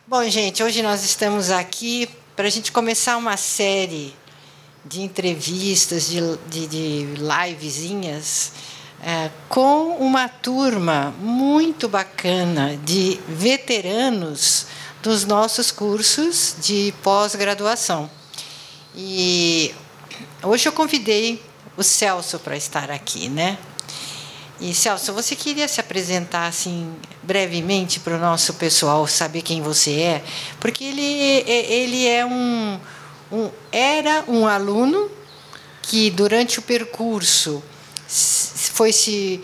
Bom, gente, hoje nós estamos aqui para a gente começar uma série de entrevistas, de livezinhas, com uma turma muito bacana de veteranos dos nossos cursos de pós-graduação. E hoje eu convidei o Celso para estar aqui, né? E, Celso, você queria se apresentar assim brevemente para o nosso pessoal saber quem você é? Porque ele era um aluno que, durante o percurso, foi se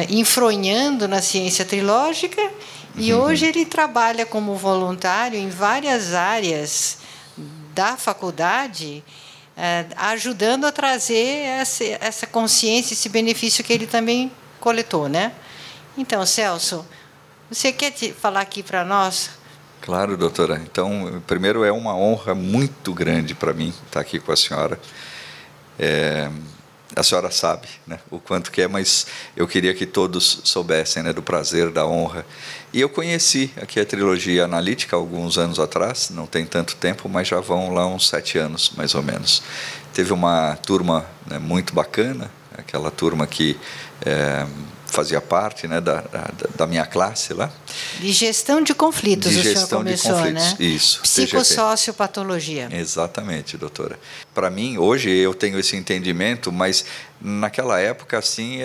enfronhando na ciência trilógica e hoje ele trabalha como voluntário em várias áreas da faculdade, ajudando a trazer essa consciência, esse benefício que ele também coletou, né? Então, Celso, você quer falar aqui para nós? Claro, doutora. Então, primeiro, é uma honra muito grande para mim estar aqui com a senhora. A senhora sabe, né, o quanto que é, mas eu queria que todos soubessem, né, do prazer, da honra. E eu conheci aqui a Trilogia Analítica alguns anos atrás, não tem tanto tempo, mas já vão lá uns 7 anos, mais ou menos. Teve uma turma, né, muito bacana, aquela turma que fazia parte, né, da minha classe lá. De gestão de conflitos, de o gestão senhor começou, de conflitos, né? Isso. Psicossociopatologia. Exatamente, doutora. Para mim, hoje eu tenho esse entendimento, mas naquela época, assim,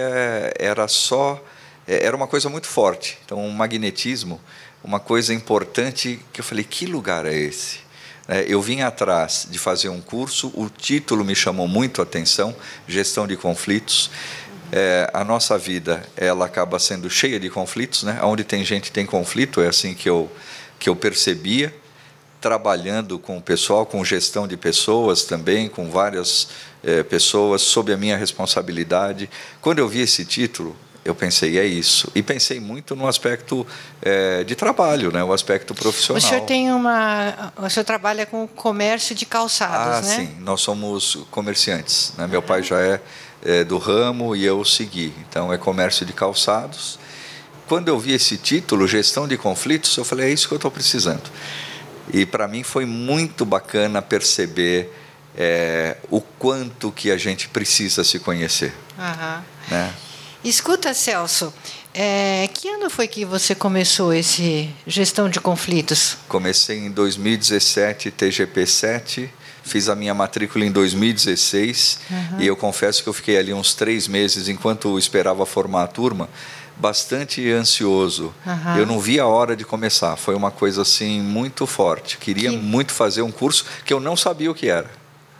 era uma coisa muito forte. Então, um magnetismo, uma coisa importante que eu falei, que lugar é esse? Eu vim atrás de fazer um curso, o título me chamou muito a atenção, Gestão de Conflitos. A nossa vida, ela acaba sendo cheia de conflitos, né? Onde tem gente tem conflito, é assim que eu percebia, trabalhando com o pessoal, com gestão de pessoas também, com várias pessoas, sob a minha responsabilidade. Quando eu vi esse título, eu pensei, é isso. E pensei muito no aspecto de trabalho, né? O aspecto profissional. O senhor trabalha com comércio de calçados, né? Sim. Nós somos comerciantes, né? Meu pai já é do ramo e eu segui. Então, é comércio de calçados. Quando eu vi esse título, Gestão de Conflitos, eu falei, é isso que eu estou precisando. E, para mim, foi muito bacana perceber o quanto que a gente precisa se conhecer. Né? Escuta, Celso, que ano foi que você começou esse Gestão de Conflitos? Comecei em 2017, TGP 7, fiz a minha matrícula em 2016, e eu confesso que eu fiquei ali uns 3 meses, enquanto eu esperava formar a turma, bastante ansioso. Eu não vi a hora de começar, foi uma coisa assim muito forte. Queria muito fazer um curso que eu não sabia o que era.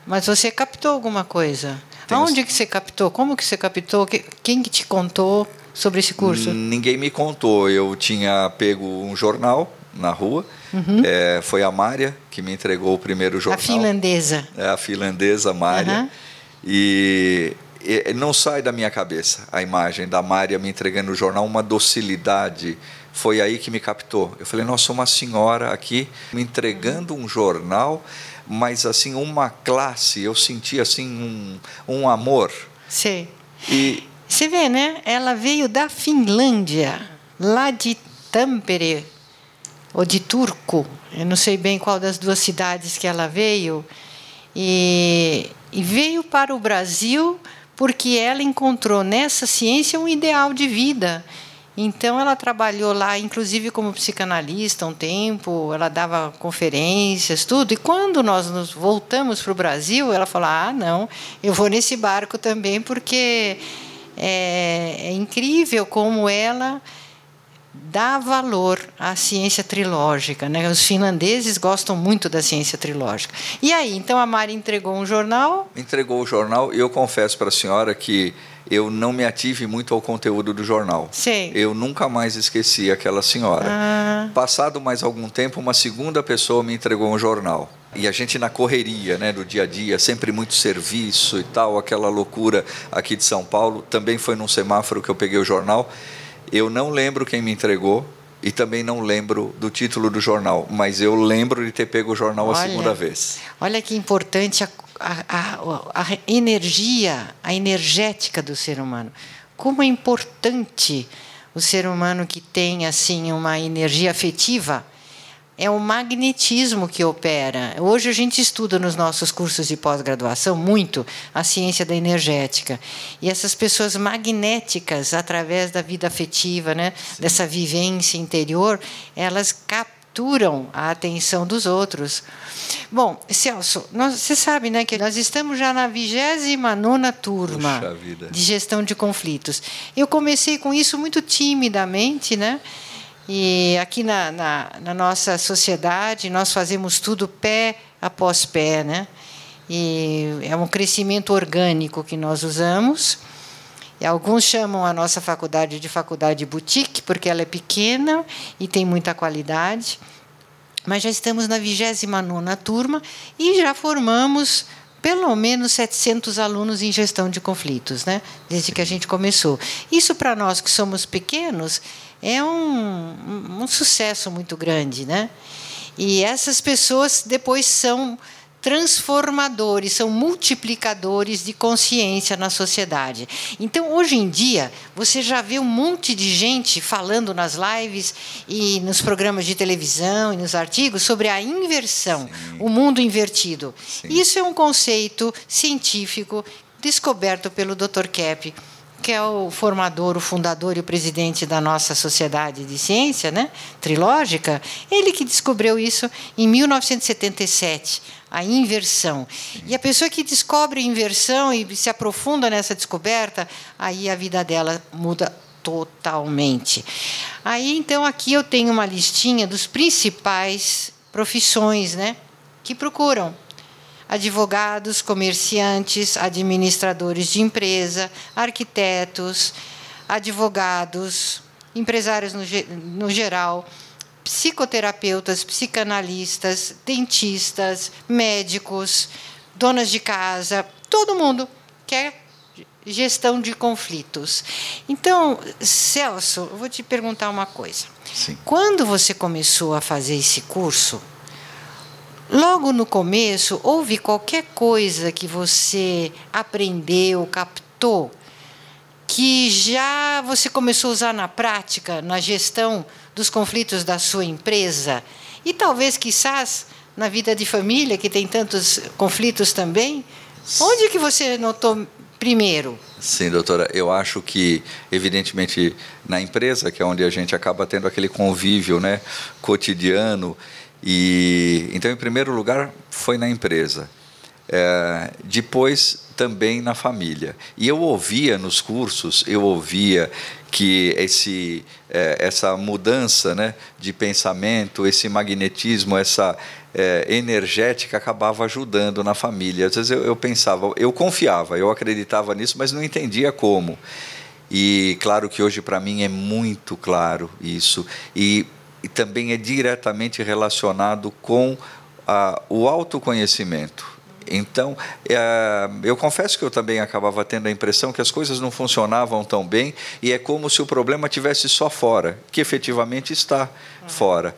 Mas você captou alguma coisa? Aonde que você captou? Como que você captou? Quem que te contou sobre esse curso? Ninguém me contou. Eu tinha pego um jornal na rua. Foi a Mária que me entregou o primeiro jornal. A finlandesa. A finlandesa Mária. E não sai da minha cabeça a imagem da Mária me entregando o jornal, uma docilidade. Foi aí que me captou. Eu falei, nossa, uma senhora aqui me entregando um jornal, mas assim, uma classe, eu senti assim um amor. Sim. E você vê, né? Ela veio da Finlândia, lá de Tampere, ou de Turku, eu não sei bem qual das duas cidades que ela veio, e veio para o Brasil porque ela encontrou nessa ciência um ideal de vida. Então, ela trabalhou lá, inclusive como psicanalista um tempo, ela dava conferências, tudo. E quando nós nos voltamos para o Brasil, ela falou, não, eu vou nesse barco também, porque é incrível como ela dá valor à ciência trilógica, né? Os finlandeses gostam muito da ciência trilógica. E aí, então, a Mari entregou um jornal? Entregou o jornal e eu confesso para a senhora que eu não me ative muito ao conteúdo do jornal. Sim. Eu nunca mais esqueci aquela senhora. Passado mais algum tempo, uma segunda pessoa me entregou um jornal. E a gente na correria, né, do dia a dia, sempre muito serviço e tal, aquela loucura aqui de São Paulo. Também foi num semáforo que eu peguei o jornal. Eu não lembro quem me entregou e também não lembro do título do jornal, mas eu lembro de ter pego o jornal a segunda vez. Olha que importante a energia, a energética do ser humano. Como é importante o ser humano que tem assim uma energia afetiva é o magnetismo que opera. Hoje a gente estuda nos nossos cursos de pós-graduação muito a ciência da energética. E essas pessoas magnéticas, através da vida afetiva, né, dessa vivência interior, elas capturam a atenção dos outros. Bom, Celso, você sabe, né, que nós estamos já na 29ª turma de gestão de conflitos. Eu comecei com isso muito timidamente, né? E aqui na nossa sociedade, nós fazemos tudo pé após pé, né? E é um crescimento orgânico que nós usamos. E alguns chamam a nossa faculdade de faculdade boutique, porque ela é pequena e tem muita qualidade. Mas já estamos na 29ª turma e já formamos pelo menos 700 alunos em gestão de conflitos, né? Desde que a gente começou. Isso, para nós que somos pequenos, é um sucesso muito grande, né? E essas pessoas depois são transformadores, são multiplicadores de consciência na sociedade. Então, hoje em dia, você já vê um monte de gente falando nas lives e nos programas de televisão e nos artigos sobre a inversão, o mundo invertido. Sim. Isso é um conceito científico descoberto pelo Dr. Kepp, que é o formador, o fundador e o presidente da nossa sociedade de ciência, né, trilógica. Ele que descobriu isso em 1977, a inversão. E a pessoa que descobre a inversão e se aprofunda nessa descoberta, aí a vida dela muda totalmente. Aí, então, aqui eu tenho uma listinha dos principais profissões, né, que procuram advogados, comerciantes, administradores de empresa, arquitetos, advogados, empresários no geral, psicoterapeutas, psicanalistas, dentistas, médicos, donas de casa, todo mundo quer gestão de conflitos. Então, Celso, eu vou te perguntar uma coisa. Sim. Quando você começou a fazer esse curso, logo no começo, houve qualquer coisa que você aprendeu, captou, que já você começou a usar na prática, na gestão dos conflitos da sua empresa? E talvez, quizás, na vida de família, que tem tantos conflitos também? Onde que você notou primeiro? Sim, doutora, eu acho que, evidentemente, na empresa, que é onde a gente acaba tendo aquele convívio, né, cotidiano. E então, em primeiro lugar, foi na empresa. Depois, também na família. E eu ouvia nos cursos, que essa mudança, né, de pensamento, esse magnetismo, essa energética acabava ajudando na família. Às vezes eu pensava, eu confiava, eu acreditava nisso, mas não entendia como. E claro que hoje para mim é muito claro isso. E também é diretamente relacionado com o autoconhecimento. Então, eu confesso que eu também acabava tendo a impressão que as coisas não funcionavam tão bem e é como se o problema estivesse só fora, que efetivamente está fora.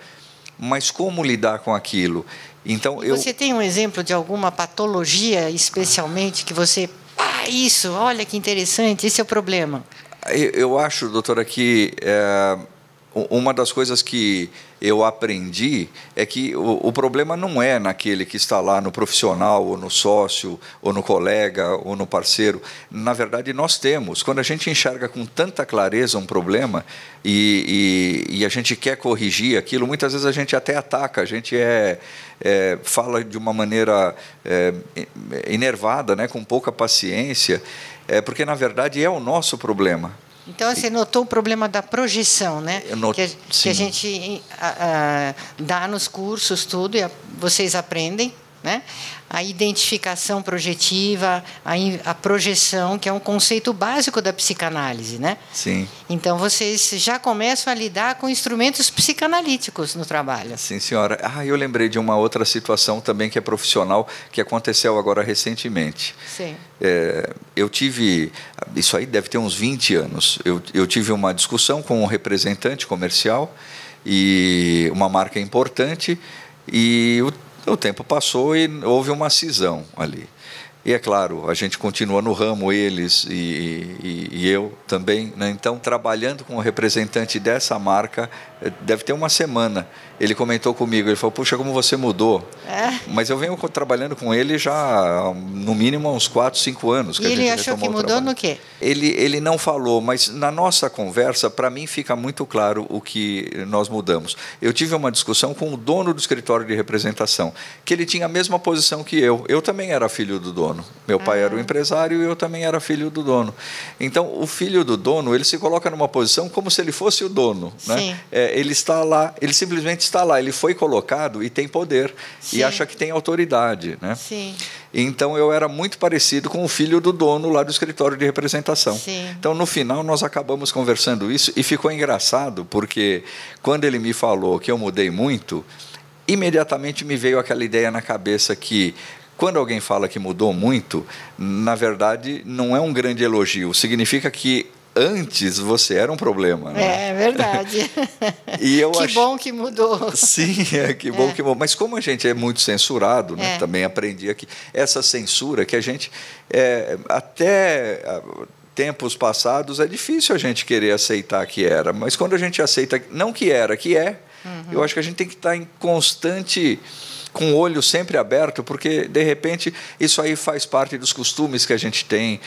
Mas como lidar com aquilo? Então, Você tem um exemplo de alguma patologia, especialmente, que você... isso, olha que interessante, esse é o problema. Eu acho, doutora, que... uma das coisas que eu aprendi é que o problema não é naquele que está lá no profissional, ou no sócio, ou no colega, ou no parceiro. Na verdade, nós temos. Quando a gente enxerga com tanta clareza um problema e a gente quer corrigir aquilo, muitas vezes a gente até ataca, a gente fala de uma maneira enervada, né, com pouca paciência, porque, na verdade, é o nosso problema. Então, você notou o problema da projeção, né? Que a gente dá nos cursos, tudo, e vocês aprendem, né? A identificação projetiva, a projeção, que é um conceito básico da psicanálise, né? Sim. Então, vocês já começam a lidar com instrumentos psicanalíticos no trabalho. Sim, senhora. Eu lembrei de uma outra situação também que é profissional, que aconteceu agora recentemente. Sim. Eu tive, isso aí deve ter uns 20 anos, eu tive uma discussão com um representante comercial e uma marca importante, e o tempo passou e houve uma cisão ali. E, é claro, a gente continua no ramo, eles e eu também, né? Então, trabalhando com o representante dessa marca, deve ter uma semana ele comentou comigo, ele falou, puxa, como você mudou. Mas eu venho trabalhando com ele já, no mínimo, há uns 4, 5 anos. E ele achou que mudou no quê? Ele não falou, mas na nossa conversa, para mim, fica muito claro o que nós mudamos. Eu tive uma discussão com o dono do escritório de representação, que ele tinha a mesma posição que eu. Eu também era filho do dono. Meu pai era o empresário e eu também era filho do dono. Então, o filho do dono, ele se coloca numa posição como se ele fosse o dono. Né? Ele está lá, ele simplesmente está lá. Ele foi colocado e tem poder. Sim. E acha que tem autoridade. Né? Sim. Então, eu era muito parecido com o filho do dono lá do escritório de representação. Sim. Então, no final, nós acabamos conversando isso e ficou engraçado, porque quando ele me falou que eu mudei muito, imediatamente me veio aquela ideia na cabeça que, quando alguém fala que mudou muito, na verdade, não é um grande elogio. Significa que antes você era um problema. Né? É verdade. E eu que bom que mudou. Sim, que bom que mudou. Mas como a gente é muito censurado, né? Também aprendi aqui, essa censura que a gente, até tempos passados, é difícil a gente querer aceitar que era. Mas quando a gente aceita, não que era, que é, eu acho que a gente tem que estar em constante, com o olho sempre aberto, porque, de repente, isso aí faz parte dos costumes que a gente tem,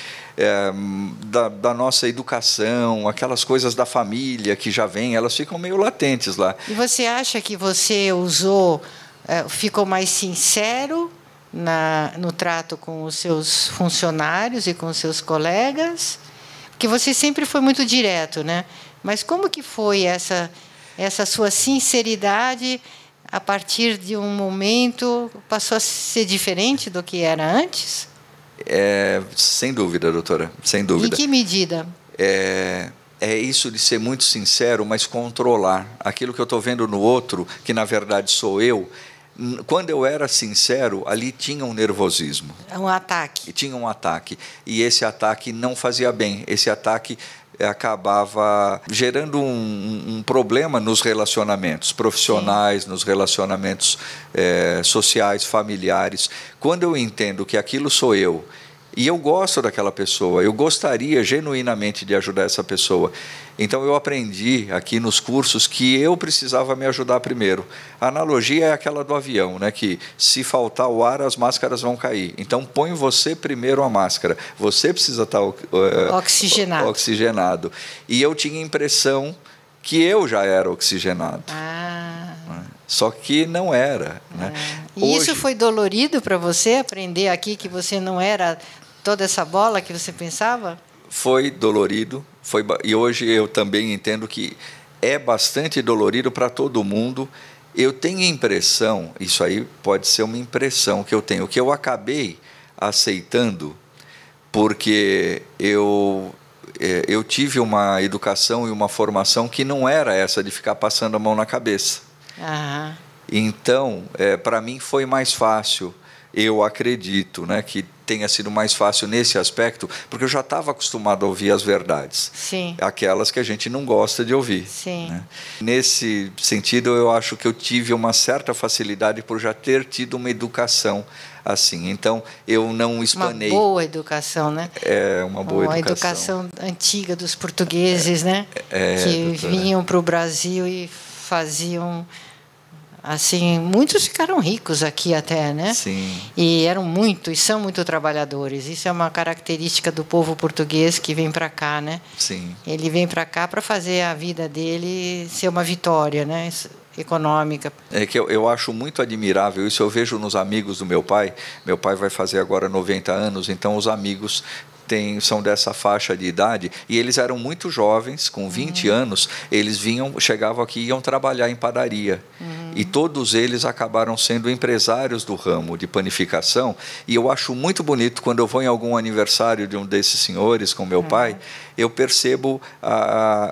da nossa educação, aquelas coisas da família que já vêm, elas ficam meio latentes lá. E você acha que você ficou mais sincero no trato com os seus funcionários e com os seus colegas? Porque você sempre foi muito direto, né? Mas como que foi essa sua sinceridade a partir de um momento passou a ser diferente do que era antes? Sem dúvida, doutora, sem dúvida. Em que medida? É isso de ser muito sincero, mas controlar aquilo que eu estou vendo no outro, que na verdade sou eu. Quando eu era sincero, ali tinha um nervosismo. Um ataque. Tinha um ataque. E esse ataque não fazia bem. Esse ataque acabava gerando um problema nos relacionamentos profissionais, nos relacionamentos sociais, familiares. Quando eu entendo que aquilo sou eu, e eu gosto daquela pessoa, eu gostaria genuinamente de ajudar essa pessoa. Então, eu aprendi aqui nos cursos que eu precisava me ajudar primeiro. A analogia é aquela do avião, né? Que se faltar o ar, as máscaras vão cair. Então, põe você primeiro a máscara. Você precisa estar oxigenado. E eu tinha a impressão que eu já era oxigenado. Só que não era. Né? E hoje, isso foi dolorido para você, aprender aqui que você não era toda essa bola que você pensava? Foi dolorido, e hoje eu também entendo que é bastante dolorido para todo mundo. Eu tenho a impressão, isso aí pode ser uma impressão que eu tenho, que eu acabei aceitando porque eu tive uma educação e uma formação que não era essa de ficar passando a mão na cabeça. Então, para mim foi mais fácil, eu acredito, né, que tenha sido mais fácil nesse aspecto, porque eu já estava acostumado a ouvir as verdades. Sim. Aquelas que a gente não gosta de ouvir. Sim. Né? Nesse sentido, eu acho que eu tive uma certa facilidade por já ter tido uma educação assim. Então, eu não espanei. Uma boa educação, né? Uma boa educação. Uma educação antiga dos portugueses, né? Que vinham para o Brasil e faziam... Assim, muitos ficaram ricos aqui até, né? Sim. E são muito trabalhadores. Isso é uma característica do povo português que vem para cá, né? Sim. Ele vem para cá para fazer a vida dele ser uma vitória, né? Econômica. É que eu acho muito admirável isso. Eu vejo nos amigos do meu pai. Meu pai vai fazer agora 90 anos, então os amigos são dessa faixa de idade, e eles eram muito jovens, com 20 anos, eles chegavam aqui e iam trabalhar em padaria. E todos eles acabaram sendo empresários do ramo de panificação, e eu acho muito bonito quando eu vou em algum aniversário de um desses senhores com meu pai, eu percebo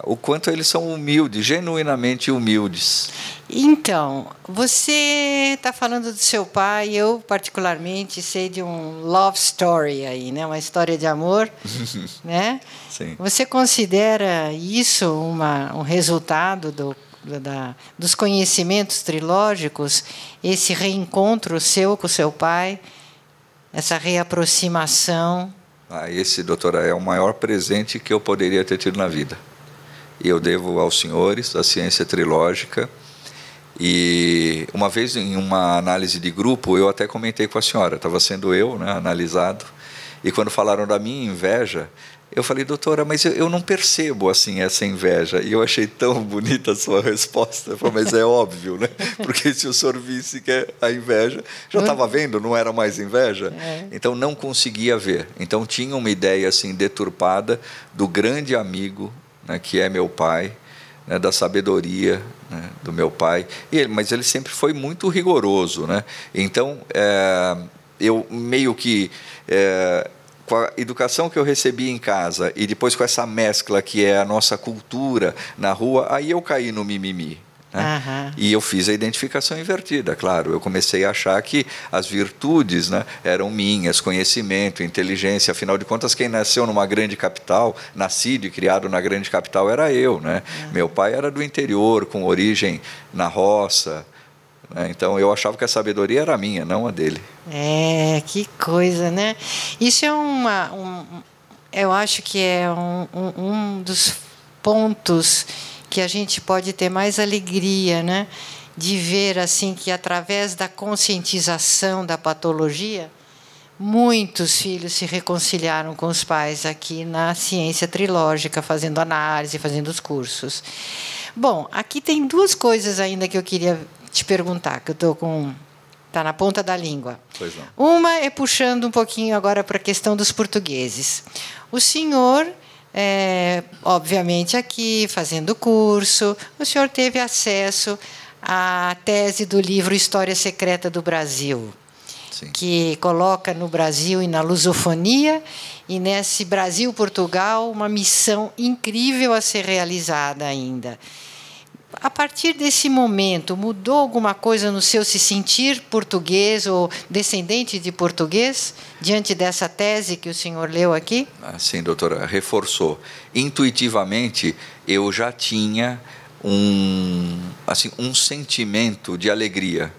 o quanto eles são humildes, genuinamente humildes. Então, você está falando do seu pai, eu particularmente sei de um love story aí, né? Uma história de amor, né? Sim. Você considera isso um resultado dos conhecimentos trilógicos, esse reencontro seu com seu pai, essa reaproximação? Esse, doutora, é o maior presente que eu poderia ter tido na vida. E eu devo aos senhores, à ciência trilógica. E uma vez, em uma análise de grupo, eu até comentei com a senhora, estava sendo eu, né, analisado, e quando falaram da minha inveja, eu falei, doutora, mas eu não percebo assim essa inveja. E eu achei tão bonita a sua resposta. Eu falei, mas é óbvio, né? Porque se o senhor visse que a inveja, já estava vendo, não era mais inveja? Então não conseguia ver. Então tinha uma ideia assim deturpada do grande amigo, né, que é meu pai, né, da sabedoria, né, do meu pai. Mas ele sempre foi muito rigoroso, né? Então eu meio que com a educação que eu recebi em casa e depois com essa mescla que é a nossa cultura na rua, aí eu caí no mimimi. Né? E eu fiz a identificação invertida, claro. Eu comecei a achar que as virtudes, né, eram minhas, conhecimento, inteligência. Afinal de contas, quem nasceu numa grande capital, nascido e criado na grande capital, era eu. Né? Meu pai era do interior, com origem na roça. Então, eu achava que a sabedoria era minha, não a dele. Que coisa, né? Isso é eu acho que é um dos pontos que a gente pode ter mais alegria, né? De ver assim que, através da conscientização da patologia, muitos filhos se reconciliaram com os pais aqui na ciência trilógica, fazendo análise, fazendo os cursos. Bom, aqui tem duas coisas ainda que eu queria te perguntar, que eu estou com... Está na ponta da língua. Pois não. Uma é puxando um pouquinho agora para a questão dos portugueses. O senhor, obviamente, aqui, fazendo o curso, o senhor teve acesso à tese do livro História Secreta do Brasil, Sim. que coloca no Brasil e na lusofonia, e nesse Brasil-Portugal, uma missão incrível a ser realizada ainda. A partir desse momento, mudou alguma coisa no seu se sentir português ou descendente de português, diante dessa tese que o senhor leu aqui? Sim, doutora, reforçou. Intuitivamente, eu já tinha um sentimento de alegria,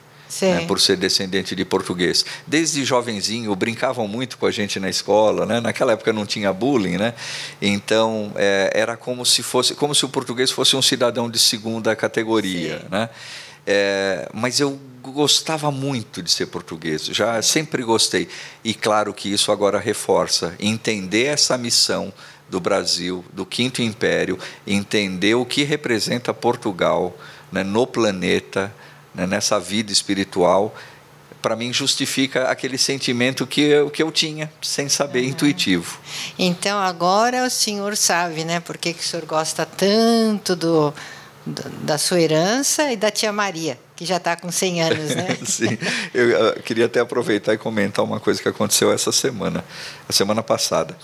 né, por ser descendente de português. Desde jovenzinho, brincavam muito com a gente na escola, né? Naquela época não tinha bullying, né? Então, era como se o português fosse um cidadão de segunda categoria, né? Mas eu gostava muito de ser português, já sempre gostei. E claro que isso agora reforça, entender essa missão do Brasil, do Quinto Império, entender o que representa Portugal, né, no planeta, nessa vida espiritual, para mim justifica aquele sentimento que eu tinha, sem saber, intuitivo. Então, agora o senhor sabe, né, por que o senhor gosta tanto da sua herança e da tia Maria, que já está com 100 anos, né? Sim, eu queria até aproveitar e comentar uma coisa que aconteceu essa semana, a semana passada.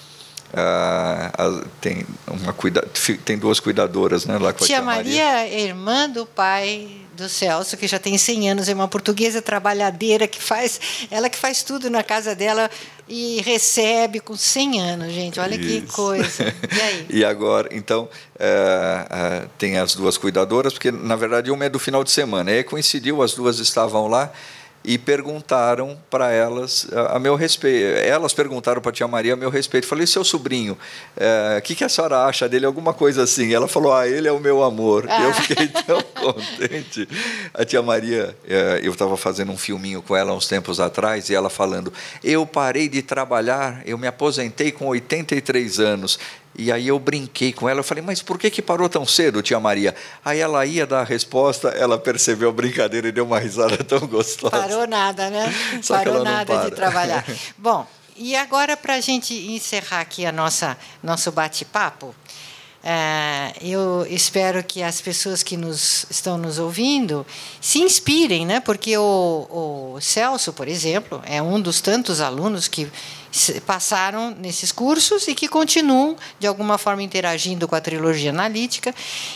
Tem duas cuidadoras, né, lá com a tia Maria é irmã do pai do Celso, que já tem 100 anos, é uma portuguesa trabalhadeira ela que faz tudo na casa dela e recebe com 100 anos, gente, olha que coisa. E aí? E agora, então, tem as duas cuidadoras, porque na verdade uma é do final de semana, e aí coincidiu, as duas estavam lá e perguntaram para elas a meu respeito. Elas perguntaram para a tia Maria a meu respeito. Falei, seu sobrinho, o que a senhora acha dele? Alguma coisa assim. Ela falou, ele é o meu amor. Eu fiquei tão contente. A tia Maria, eu estava fazendo um filminho com ela uns tempos atrás, e ela falando, eu parei de trabalhar, eu me aposentei com 83 anos. E aí eu brinquei com ela, eu falei, mas por que parou tão cedo, tia Maria? Aí ela ia dar a resposta, ela percebeu a brincadeira e deu uma risada tão gostosa. Parou nada, né? Parou nada de trabalhar. Bom, e agora, para a gente encerrar aqui nosso bate-papo, eu espero que as pessoas que estão nos ouvindo se inspirem, né? Porque o Celso, por exemplo, é um dos tantos alunos que passaram nesses cursos e que continuam, de alguma forma, interagindo com a trilogia analítica,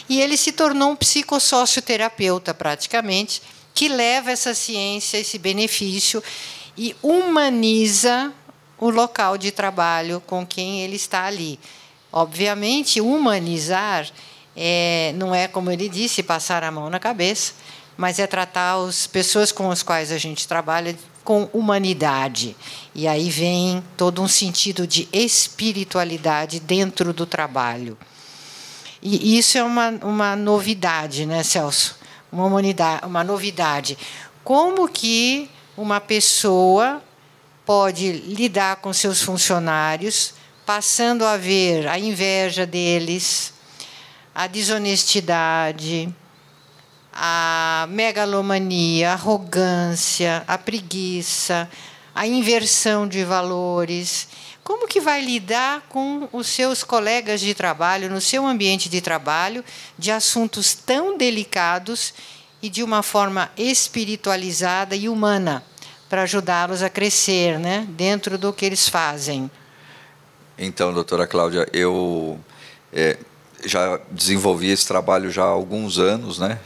e ele se tornou um psicossocioterapeuta, praticamente, que leva essa ciência, esse benefício, e humaniza o local de trabalho com quem ele está ali. Obviamente, humanizar não é, como ele disse, passar a mão na cabeça, mas é tratar as pessoas com as quais a gente trabalha com humanidade. E aí vem todo um sentido de espiritualidade dentro do trabalho. E isso é uma novidade, né, Celso? uma novidade. Como que uma pessoa pode lidar com seus funcionários, passando a ver a inveja deles, a desonestidade, a megalomania, a arrogância, a preguiça, a inversão de valores. Como que vai lidar com os seus colegas de trabalho, no seu ambiente de trabalho, de assuntos tão delicados e de uma forma espiritualizada e humana, para ajudá-los a crescer, né, dentro do que eles fazem? Então, doutora Cláudia, eu já desenvolvi esse trabalho já há alguns anos, né,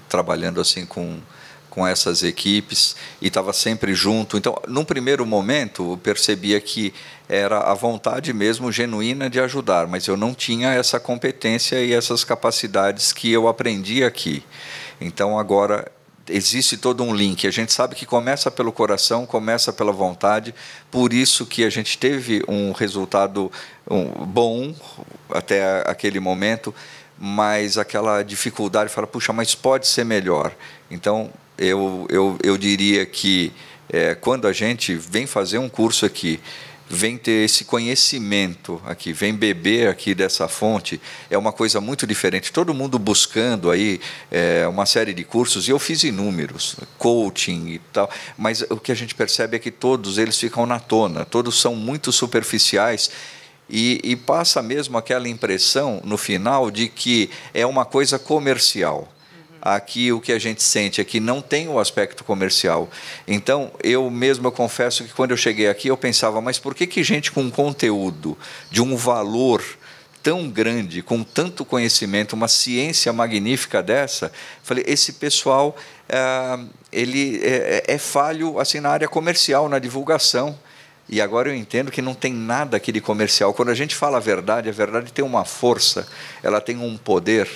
trabalhando assim com essas equipes, e estava sempre junto. Então, num primeiro momento, eu percebia que era a vontade mesmo genuína de ajudar, mas eu não tinha essa competência e essas capacidades que eu aprendi aqui. Então, agora existe todo um link. A gente sabe que começa pelo coração, começa pela vontade, por isso que a gente teve um resultado bom até aquele momento, mas aquela dificuldade, fala, puxa, mas pode ser melhor. Então, eu diria que quando a gente vem fazer um curso aqui, vem ter esse conhecimento aqui, vem beber aqui dessa fonte, é uma coisa muito diferente. Todo mundo buscando aí uma série de cursos, e eu fiz inúmeros, coaching e tal, mas o que a gente percebe é que todos eles ficam na tona, todos são muito superficiais, e passa mesmo aquela impressão, no final, de que é uma coisa comercial. Aqui o que a gente sente é que não tem o aspecto comercial. Então, eu confesso que quando eu cheguei aqui, eu pensava, mas por que gente com conteúdo de um valor tão grande, com tanto conhecimento, uma ciência magnífica dessa, falei, esse pessoal ele é falho assim, na área comercial, na divulgação. E agora eu entendo que não tem nada aqui de comercial. Quando a gente fala a verdade tem uma força, ela tem um poder,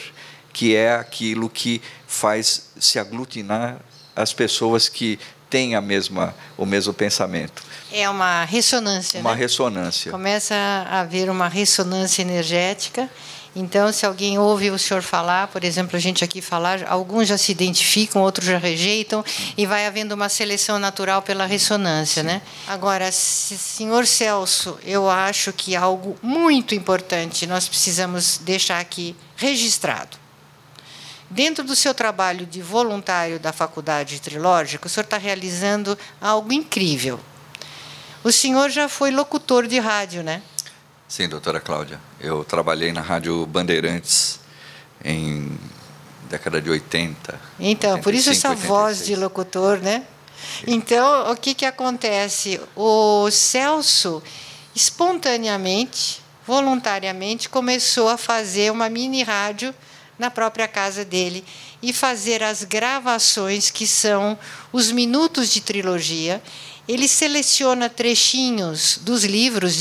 que é aquilo que faz se aglutinar as pessoas que têm o mesmo pensamento. É uma ressonância, Uma né? ressonância. Começa a haver uma ressonância energética. Então, se alguém ouve o senhor falar, por exemplo, a gente aqui falar, alguns já se identificam, outros já rejeitam, e vai havendo uma seleção natural pela ressonância, né? Agora, senhor Celso, eu acho que algo muito importante nós precisamos deixar aqui registrado. Dentro do seu trabalho de voluntário da Faculdade Trilógica, o senhor está realizando algo incrível. O senhor já foi locutor de rádio, né? Sim, doutora Cláudia. Eu trabalhei na Rádio Bandeirantes em década de 80. Então, 85, por isso essa 86. voz de locutor, né? Então, o que acontece? O Celso, espontaneamente, voluntariamente, começou a fazer uma mini rádio na própria casa dele e fazer as gravações, que são os minutos de trilogia. Ele seleciona trechinhos dos livros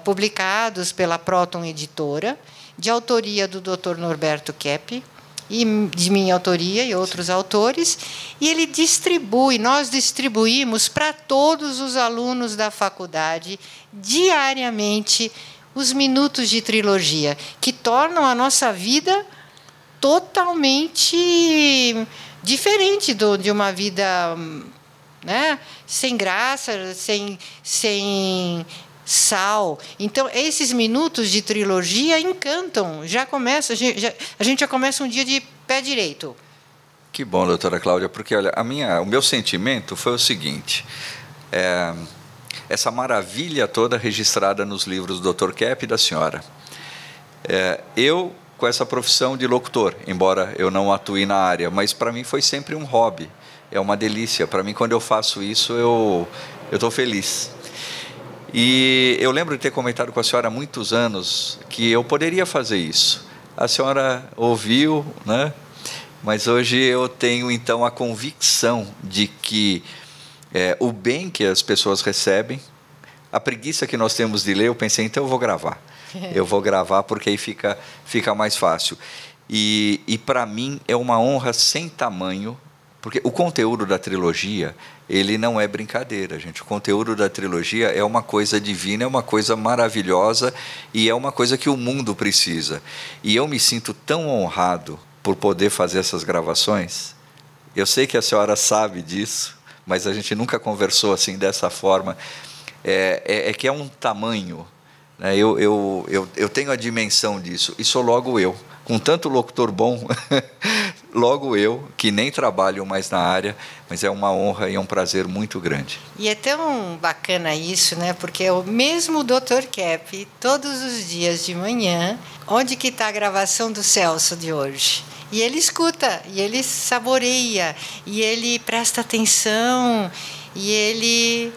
publicados pela Proton Editora, de autoria do Dr. Norberto Kepp, e de minha autoria e outros autores, e ele distribui, nós distribuímos para todos os alunos da faculdade, diariamente, os minutos de trilogia, que tornam a nossa vida totalmente diferente de uma vida, né, sem graça, sem sal. Então, esses minutos de trilogia encantam. A gente já começa um dia de pé direito. Que bom, doutora Cláudia, porque olha, o meu sentimento foi o seguinte: essa maravilha toda registrada nos livros do Dr. Kepp e da senhora. Eu, com essa profissão de locutor, embora eu não atue na área, mas para mim foi sempre um hobby, é uma delícia. Para mim, quando eu faço isso, eu estou feliz. E eu lembro de ter comentado com a senhora há muitos anos que eu poderia fazer isso. A senhora ouviu, né? Mas hoje eu tenho, então, a convicção de que o bem que as pessoas recebem, a preguiça que nós temos de ler, eu pensei, então eu vou gravar. Eu vou gravar porque aí fica mais fácil. E para mim é uma honra sem tamanho, porque o conteúdo da trilogia, ele não é brincadeira, gente. O conteúdo da trilogia é uma coisa divina, é uma coisa maravilhosa e é uma coisa que o mundo precisa. E eu me sinto tão honrado por poder fazer essas gravações. Eu sei que a senhora sabe disso, mas a gente nunca conversou assim dessa forma. É que é um tamanho, né? Eu tenho a dimensão disso, e sou logo eu. Com tanto locutor bom, logo eu, que nem trabalho mais na área, mas é uma honra e é um prazer muito grande. E é tão bacana isso, né? Porque é o mesmo Dr. Kepp, todos os dias de manhã, onde que está a gravação do Celso de hoje? E ele escuta, e ele saboreia, e ele presta atenção, e ele...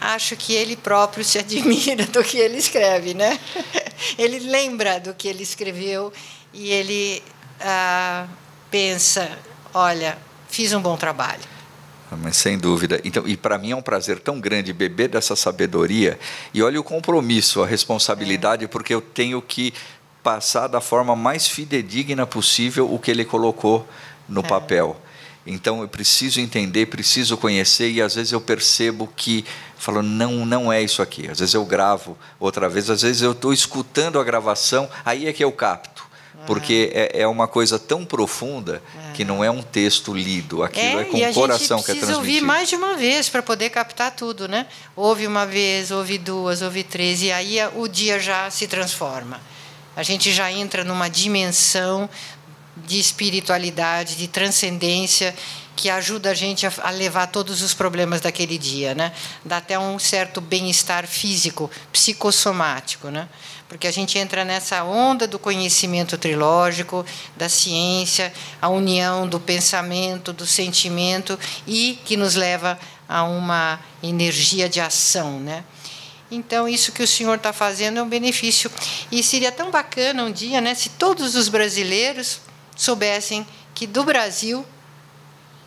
Acho que ele próprio se admira do que ele escreve, né? Ele lembra do que ele escreveu e ele pensa, olha, fiz um bom trabalho. Mas sem dúvida. Então, e para mim é um prazer tão grande beber dessa sabedoria. E olha o compromisso, a responsabilidade, porque eu tenho que passar da forma mais fidedigna possível o que ele colocou no papel. Então, eu preciso entender, preciso conhecer, e às vezes eu percebo que, falo, não é isso aqui. Às vezes eu gravo outra vez, às vezes eu estou escutando a gravação, aí é que eu capto. Porque é uma coisa tão profunda que não é um texto lido, aquilo é com o coração que é transmitido. E a gente precisa ouvir mais de uma vez para poder captar tudo, né? Ouve uma vez, ouve duas, ouve três, e aí o dia já se transforma. A gente já entra numa dimensão de espiritualidade, de transcendência, que ajuda a gente a levar todos os problemas daquele dia, né? Dá até um certo bem-estar físico, psicossomático, né? Porque a gente entra nessa onda do conhecimento trilógico, da ciência, a união do pensamento, do sentimento, e que nos leva a uma energia de ação, né? Então, isso que o senhor está fazendo é um benefício. E seria tão bacana um dia, né, se todos os brasileiros soubessem que do Brasil,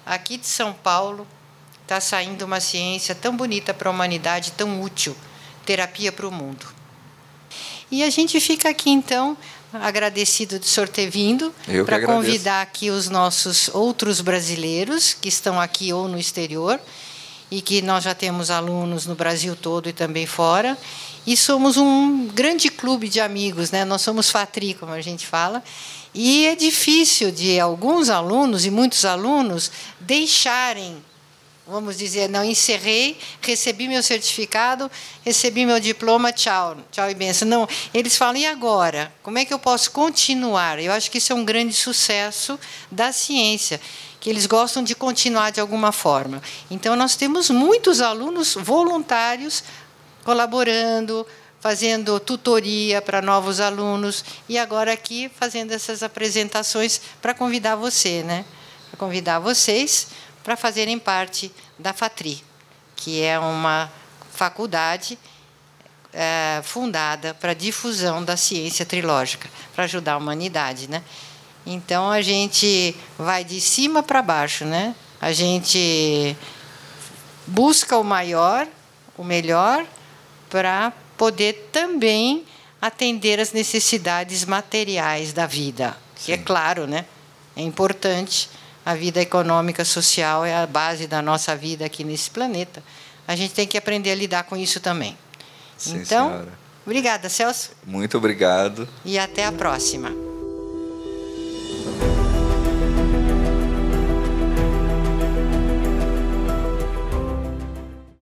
aqui de São Paulo, está saindo uma ciência tão bonita para a humanidade, tão útil, terapia para o mundo. E a gente fica aqui, então, agradecido de o senhor ter vindo, para convidar aqui os nossos outros brasileiros que estão aqui ou no exterior, e que nós já temos alunos no Brasil todo e também fora, e somos um grande clube de amigos, né? Nós somos FATRI, como a gente fala, e é difícil de alguns alunos e muitos alunos deixarem, vamos dizer, não, encerrei, recebi meu certificado, recebi meu diploma, tchau, tchau e benção. Não, eles falam, e agora? Como é que eu posso continuar? Eu acho que isso é um grande sucesso da ciência, que eles gostam de continuar de alguma forma. Então, nós temos muitos alunos voluntários colaborando, fazendo tutoria para novos alunos, e agora aqui fazendo essas apresentações para convidar você, né? Para convidar vocês para fazerem parte da FATRI, que é uma faculdade fundada para a difusão da ciência trilógica, para ajudar a humanidade, né? Então, a gente vai de cima para baixo, né? A gente busca o maior, o melhor, para poder também atender as necessidades materiais da vida. Que é claro, né? É importante. A vida econômica, social é a base da nossa vida aqui nesse planeta. A gente tem que aprender a lidar com isso também. Sim, então, senhora. Obrigada, Celso. Muito obrigado. E até a próxima.